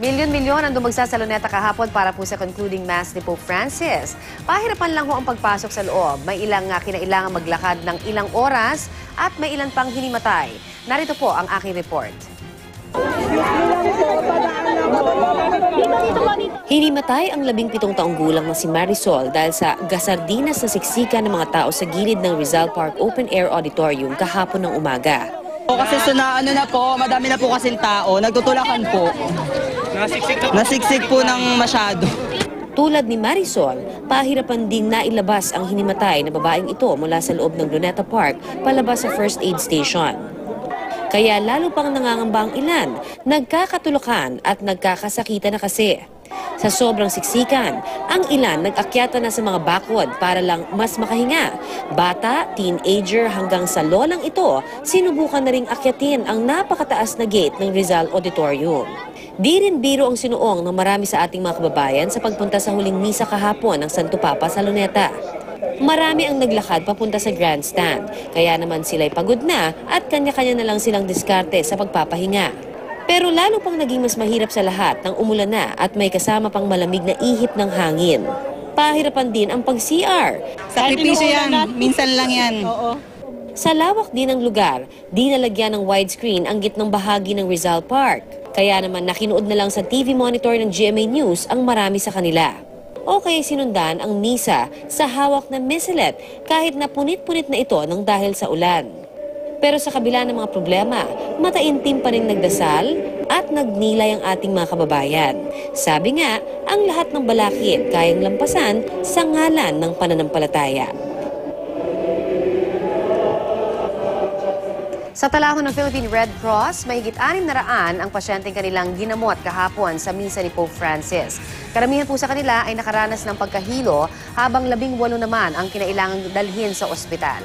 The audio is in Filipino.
Milyon-milyon ang dumagsa sa Luneta kahapon para po sa concluding mass ni Pope Francis. Pahirapan lang ho ang pagpasok sa loob. May ilang kinailangan maglakad ng ilang oras at may ilan pang hinimatay. Narito po ang aking report. Hinimatay ang 17 taong gulang na si Marisol dahil sa gasardinas na siksikan ng mga tao sa gilid ng Rizal Park Open Air Auditorium kahapon ng umaga. Kasi madami na po kasing tao, nagtutulakan po. Nasiksik po ng masyado. Tulad ni Marisol, pahirapan ding nailabas ang hinimatay na babaeng ito mula sa loob ng Luneta Park palabas sa first aid station. Kaya lalo pang nangangamba ang ilan, nagkakatulakan at nagkakasakitan na kasi. Sa sobrang siksikan, ang ilan nag-akyata na sa mga bakod para lang mas makahinga. Bata, teenager hanggang sa lolang ito, sinubukan na ring akyatin ang napakataas na gate ng Rizal Auditorium. Di rin biro ang sinuong ng marami sa ating mga kababayan sa pagpunta sa huling misa kahapon ng Santo Papa sa Luneta. Marami ang naglakad papunta sa grandstand, kaya naman sila'y pagod na at kanya-kanya na lang silang diskarte sa pagpapahinga. Pero lalo pang naging mas mahirap sa lahat nang umulan na at may kasama pang malamig na ihip ng hangin. Pahirapan din ang pag-CR. Sakripisyo yan, minsan lang yan. Sa lawak din ng lugar, di nalagyan ng widescreen ang gitnang bahagi ng Rizal Park. Kaya naman nakinood na lang sa TV monitor ng GMA News ang marami sa kanila. O kaya sinundan ang misa sa hawak na missilet kahit na punit-punit na ito ng dahil sa ulan. Pero sa kabila ng mga problema, mataimtim pa rin nagdasal at nagnilay ang ating mga kababayan. Sabi nga, ang lahat ng balakid kayang lampasan sa ngalan ng pananampalataya. Sa talahon ng Philippine Red Cross, mahigit 600 ang pasyenteng kanilang ginamot kahapon sa misa ni Pope Francis. Karamihan po sa kanila ay nakaranas ng pagkahilo habang 18 naman ang kinailangang dalhin sa ospital.